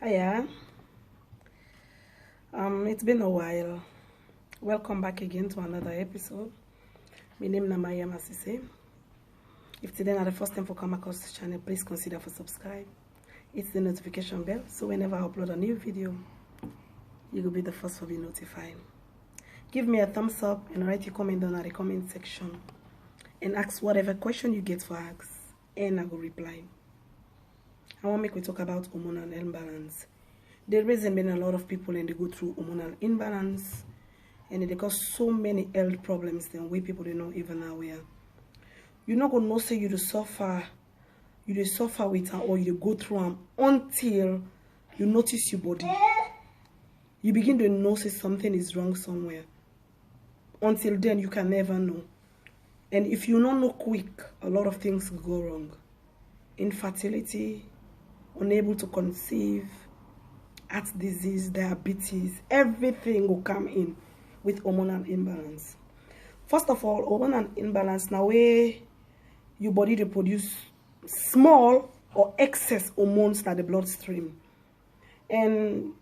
Hiya. It's been a while. Welcome back again to another episode. My name is Maya Masise. If today is the first time for come across this channel, please consider for subscribe. Hit the notification bell so whenever I upload a new video, you will be the first to be notified. Give me a thumbs up and write your comment down at the comment section and ask whatever question you get for ask and I will reply. I want to make we talk about hormonal imbalance. There isn't been a lot of people and they go through hormonal imbalance and they cause so many health problems than way people they know even aware. You're not gonna know say you suffer with her or you go through them until you notice your body. You begin to notice something is wrong somewhere. Until then you can never know. And if you don't know quick, a lot of things go wrong. Infertility, unable to conceive, heart disease, diabetes, everything will come in with hormonal imbalance. First of all, hormonal imbalance now where your body to produce small or excess hormones in the bloodstream. And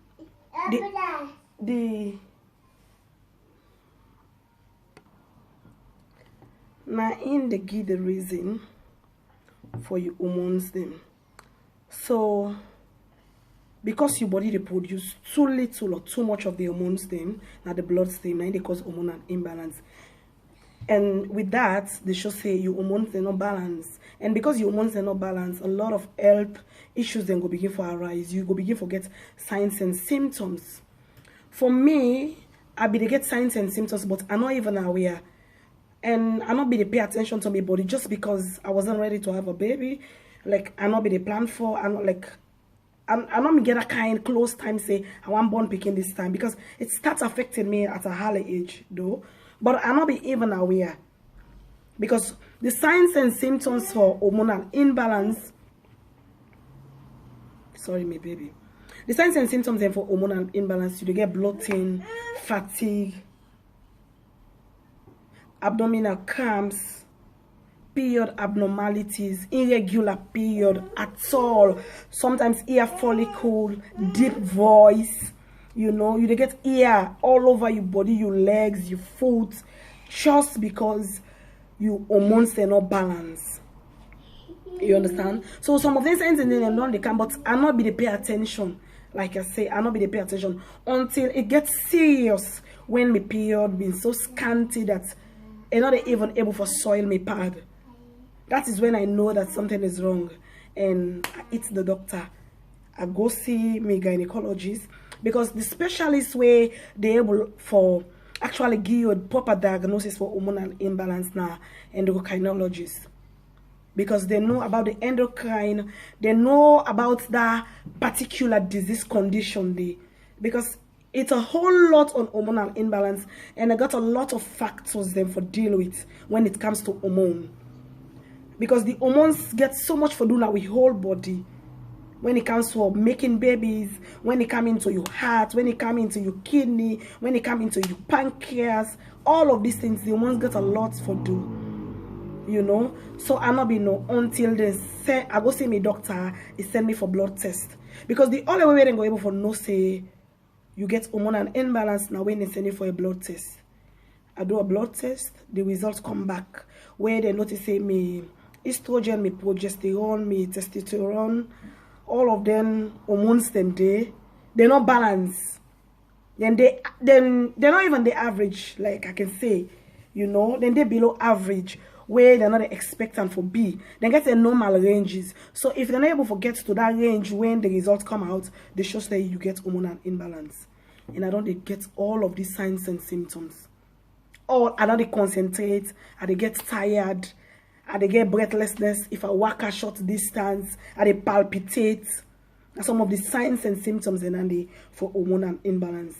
now in the give the reason for your hormones them. So because your body they produce too little or too much of the hormones them now the bloodstream, now they cause hormonal imbalance. And with that, they should say your hormones are not balanced. And because your hormones are not balanced, a lot of health issues then go begin to arise. You go begin to get signs and symptoms. For me, I be to get signs and symptoms, but I'm not even aware. And I not be to pay attention to my body just because I wasn't ready to have a baby. Like I not be the plan for. I not like I not get a kind close time say I want born picking this time because it starts affecting me at a early age though. But I not be even aware because the signs and symptoms for hormonal imbalance. Sorry, my baby. The signs and symptoms then for hormonal imbalance, you get bloating, fatigue, abdominal cramps, period abnormalities, irregular period at all, sometimes ear follicle, deep voice, you know, you get ear all over your body, your legs, your foot, just because your hormones are not balanced. You understand? So some of these signs and then they come, but I not be the pay attention. Like I say, I not be the pay attention until it gets serious when my period been so scanty that I'm not even able to soil my pad. That is when I know that something is wrong. And I hit the doctor. I go see my gynecologist. Because the specialist way they able for actually give you a proper diagnosis for hormonal imbalance now, endocrinologist. Because they know about the endocrine, they know about that particular disease condition there. Because it's a whole lot on hormonal imbalance, and I got a lot of factors then for deal with when it comes to hormone. Because the hormones get so much for doing with whole body. When it comes to making babies, when it comes into your heart, when it comes into your kidney, when it comes into your pancreas, all of these things, the hormones get a lot for do. You know, so I not be know until they say I go see my doctor, he send me for blood test. Because the only way they go able for no say you get hormonal imbalance now when they send you for a blood test. I do a blood test, the results come back where they notice say me estrogen, me progesterone, me testosterone, all of them hormones them they're not balanced. Then they're not even the average, like I can say, you know, then they're below average where they're not expectant for B. They get the normal ranges. So if they're not able to get to that range when the results come out, they show say you get hormonal imbalance. And I don't get all of these signs and symptoms. Or I don't concentrate, I they get tired, I they get breathlessness if I walk a short distance, I they palpitate. Some of the signs and symptoms and for hormonal imbalance.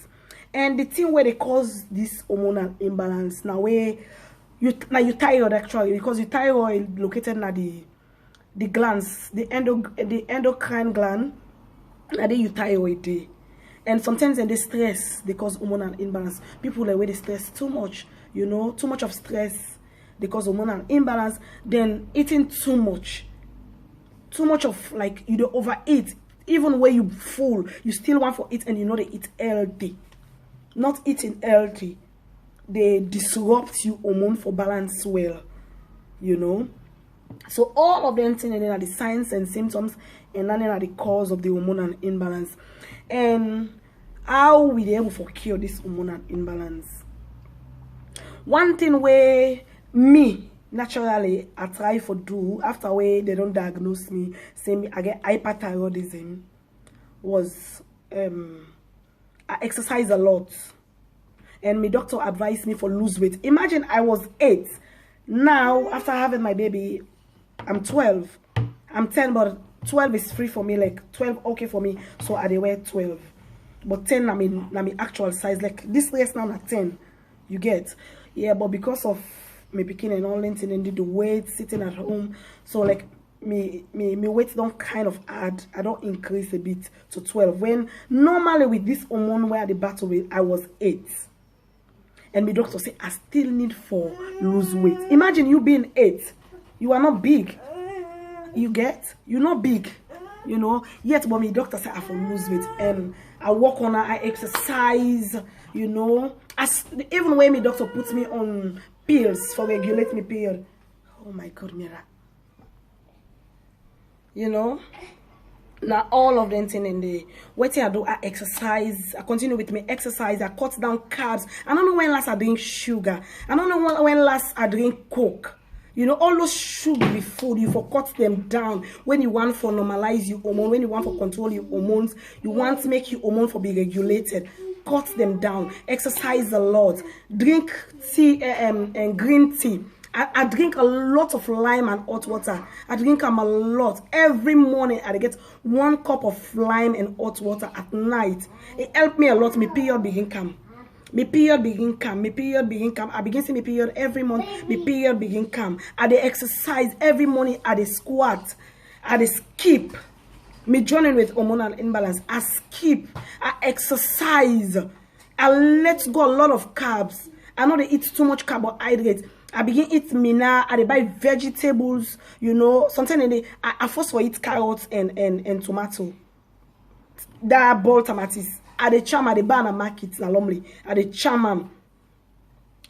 And the thing where they cause this hormonal imbalance now where you thyroid actually, because your thyroid located na the glands, the endocrine gland, na the thyroid day. And sometimes when they stress, they cause hormonal imbalance. People like where they stress too much, you know, too much of stress, they cause hormonal imbalance. Then eating too much of like you don't overeat, even when you full, you still want for it, and you know they eat healthy. Not eating healthy, they disrupt you hormone for balance well, you know. So all of them things are the signs and symptoms, and then are the cause of the hormonal imbalance. And how we be able to cure this hormonal imbalance? One thing where me naturally I try for do after where they don't diagnose me, say me I get hyperthyroidism, was I exercise a lot, and my doctor advised me for lose weight. Imagine I was 8. Now after having my baby, I'm 12. I'm 10, but 12 is free for me, like 12 okay for me, so I wear 12. But 10 I mean actual size, like this place now at 10, you get. Yeah, but because of me picking and all that, and the weight sitting at home, so like me weight don't kind of add, I don't increase a bit to 12, when normally with this hormone where the battle with I was 8. And my doctor say I still need for lose weight. Imagine you being 8, you are not big, you get, you're not big, you know, yet but my doctor said I have to lose weight, and I work on it, I exercise, you know. As even when my doctor puts me on pills for regulate my period, oh my god, Mira, you know. Now all of them thing in the what I do, I exercise, I continue with my exercise, I cut down carbs. I don't know when last I drink sugar, I don't know when last I drink coke. You know, all those sugary food, you for cut them down when you want for normalize your hormone, when you want for control your hormones, you want to make your hormone for be regulated. Cut them down, exercise a lot, drink tea and green tea. I drink a lot of lime and hot water. I drink them a lot. Every morning I get 1 cup of lime and hot water at night. It helped me a lot. My period begin come. My period begin come. My period begin come. I begin see my period every month. My period begin come. I dey exercise every morning. I dey squat. I dey skip. Me joining with hormonal imbalance. I skip. I exercise. I let go a lot of carbs. I know they eat too much carbohydrates. I begin eat mina. I dey buy vegetables. You know, sometimes I force for eat carrots and tomato. That boiled tomatoes. I dey charm at the bar and market na normally. I dey charm am.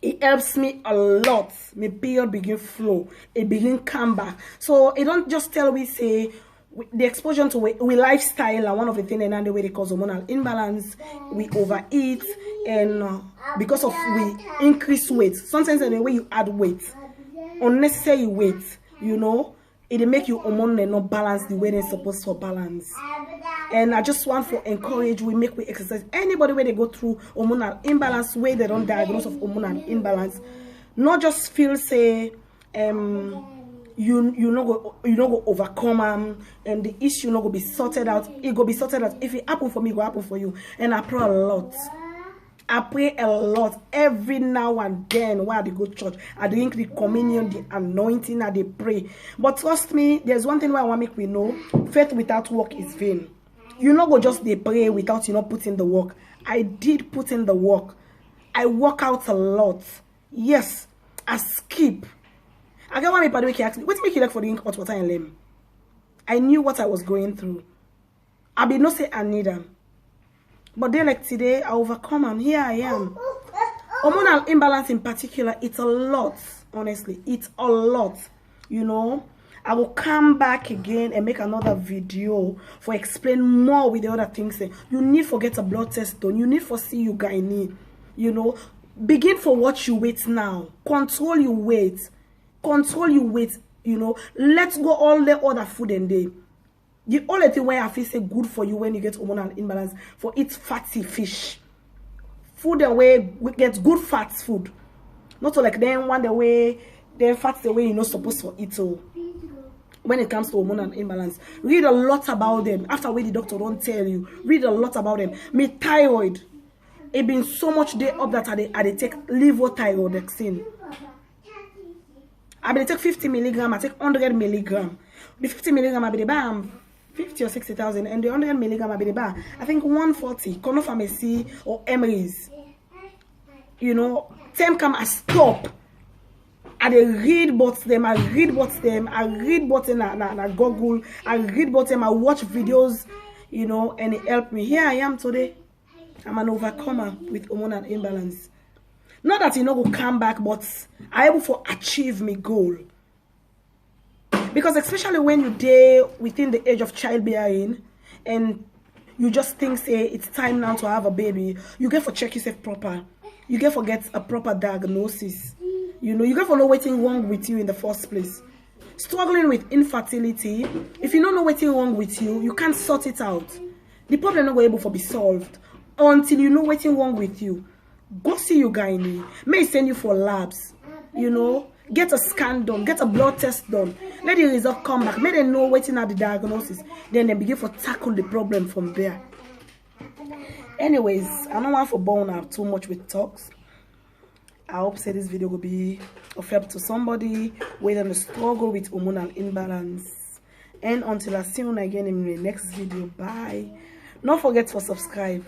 It helps me a lot. My period begin flow. It begin come back. So it don't just tell we say the exposure to we lifestyle and one of the things and the way they cause hormonal imbalance, we overeat, and because of we increase weight. Sometimes in the way you add weight, unnecessary weight, you know, it make you hormone and not balance the way they're supposed to balance. And I just want to encourage we make we exercise. Anybody where they go through hormonal imbalance, where they don't diagnose of hormonal imbalance, not just feel say you know go overcome them, and the issue not go be sorted out. It go be sorted out. If it happen for me, it go happen for you. And I pray a lot. I pray a lot every now and then while I go to church. I drink the communion, the anointing, and they pray. But trust me, there's one thing where I want to make we know: faith without work is vain. You not go just they pray without you not putting the work. I did put in the work. I work out a lot. Yes, I skip. I get one people make you ask me, what make you like for drink hot water and lime? I knew what I was going through. I be not say I need them. But then like today, I overcome and here I am. Hormonal imbalance in particular, it's a lot, honestly. It's a lot, you know. I will come back again and make another video for explain more with the other things. You need for get a blood test done. You need for see you gynae. You know, begin for what you weight now. Control your weight. Control your weight. You know, let's go all the other food and day. The only thing where I feel say good for you when you get hormonal imbalance for eat fatty fish. Food the way we get good fat food. Not so like then one the way then fat the way you're not supposed to eat. So when it comes to hormonal imbalance, read a lot about them. After where the doctor don't tell you, read a lot about them. Me thyroid, it been so much day up that I take levothyroxine. I take 50 milligram. I take 100 milligram. The 50 milligram I be the bam 50 or 60,000, and the 100 milligram I be the bar I think 140. Kono pharmacy or Emery's. You know, time come I stop. I read about them. I read about them. I read about them. I Google. I read about them. I watch videos. you know, and it helped me. Here I am today. I'm an overcomer with hormonal imbalance. Not that you know will come back, but I able to achieve my goal. Because especially when you day within the age of childbearing and you just think say it's time now to have a baby, you get for check yourself proper. You get for get a proper diagnosis. You know, you get for know what's wrong with you in the first place. Struggling with infertility, if you don't know what's wrong with you, you can't sort it out. The problem not able to be solved until you know what's wrong with you. Go see your gynae. May send you for labs. You know, get a scan done, get a blood test done. Let the result come back. May they know waiting at the diagnosis. Then they begin to tackle the problem from there. Anyways, I don't want to burn out too much with talks. I hope say this video will be of help to somebody waiting to struggle with hormonal imbalance. And until I see you again in the next video, bye. Don't forget to subscribe.